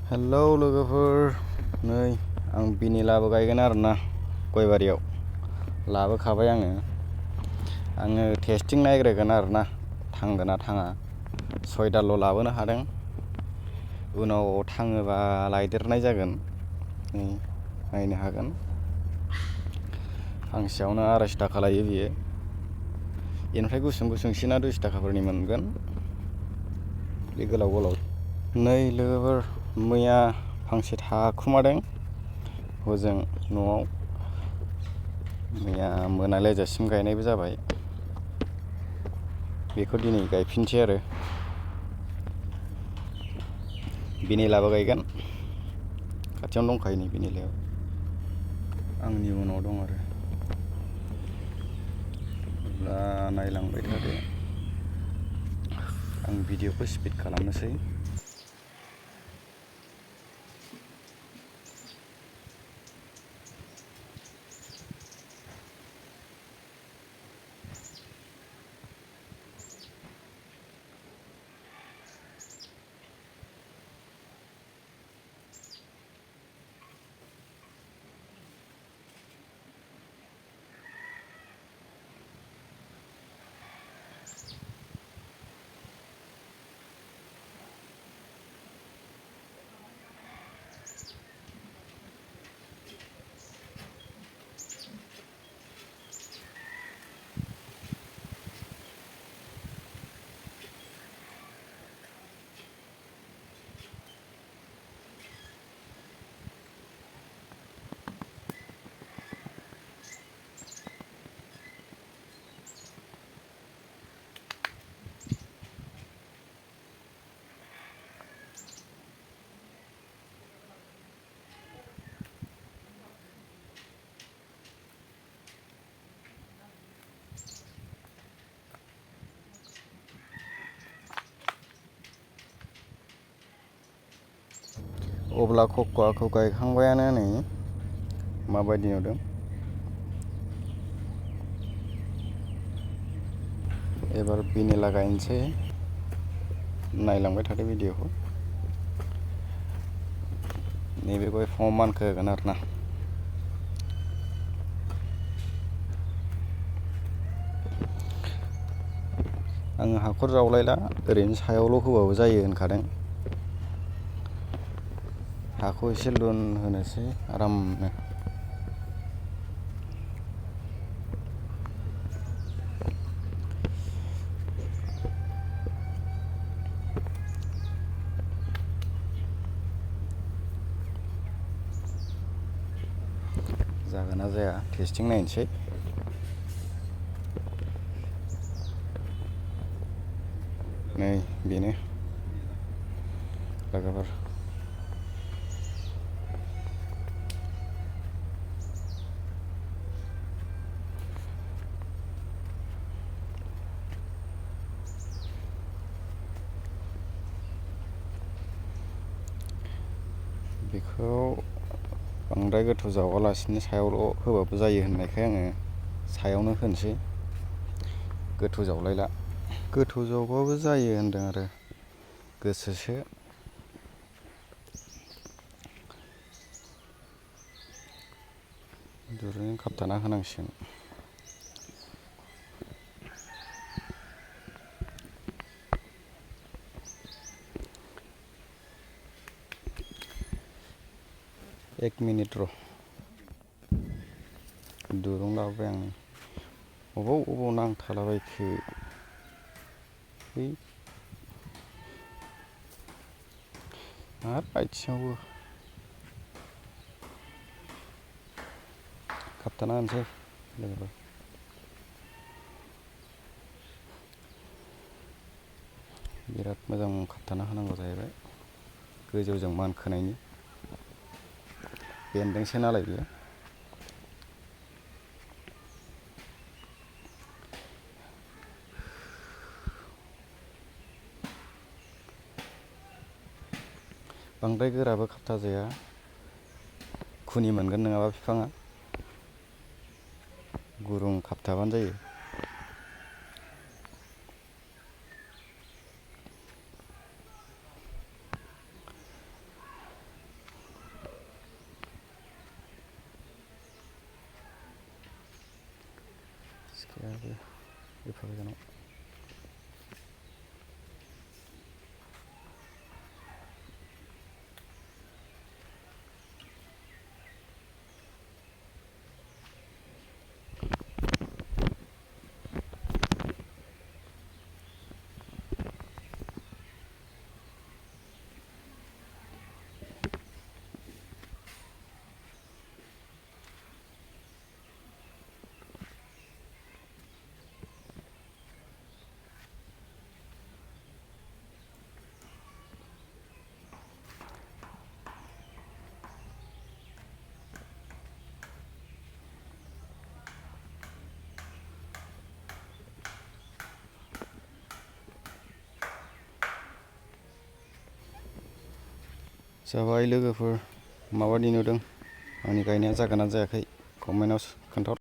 Hello लोगोफोर, नै आं बिनि लाबोगायगोन आरोना गयबारियाव लाबोखाबाय आङो टेस्टिं नायग्रोगोन आरोना थांगोन ना थाङा। 6 दालल' लाबोनो हादों, उनाव थाङोबा लायदेरनाय जागोन। नायनो हागोन, फांसेयावनो 250 थाखा लायो बियो। बेनिफ्राय गुसुं गुसुंसिना 200 थाखाफोरनि मोनगोन, बे गोलाव गोलाव। नै लोगोफोर, मैया फांसे थाखुमादों हजों न'आव। मैया मोनालायजासिम गायनायबो जाबाय, बेखौ दिनै गायफिनसै आरो। बिनि लाबोगायगोन, खाथियावनो दंखायो नै बिनिलायाव, आंनि उनाव दं आरो। दा नायलांबाय थादो, आं भिडिअखौ स्पिड खालामनोसै। अब्ला कक'आखौ गायखांबायानो, नै माबायदि नुदों। एबार भेनिला गायनोसै, नायलांबाय थादो भिडिअखौ। नैबे गय बिफाङाव मानखो होगोन आरोना। आङो हाखर जावलायला, ओरैनो सायावल' होबाबो जायो होनखादों। हाखौ एसे लुन होनोसै आरामनो। जागोन ना जाया टेस्टिं नायनोसै। नै बेनो लोगोफोर, बेखौ बांद्राय गोथौ जावालासिनो सायावल' होबाबो जायो होननायखाय आङो सायावनो होनोसै, गोथौ जावलायला। गोथौ जावबाबो जायो होनदों आरो, गोसोसो। दुरुंजों खाबथाना होनांसिगोन। एक मिनिट र', दुरुं लाबोबाय आं। अबाव नांथालाबायखो, आरो आथिङावबो खाबथाना होनोसै लोगोफोर। बिराद मोजां खाबथाना होनांगौ जाहैबाय, गोजौजों मानखोनायनि। बेन्दोंसो नालाय बेयो। बांद्राय गोराबो खाबथा जाया, खुनि मोनगोन नङाबा बिफाङा। गुरुं खाबथाबानो जायो। एफा गोजानाव जाबाय लोगोफोर माबायदि नुदों आंनि गायनाया जागोन ना जायाखै कमेन्टआव खोन्था।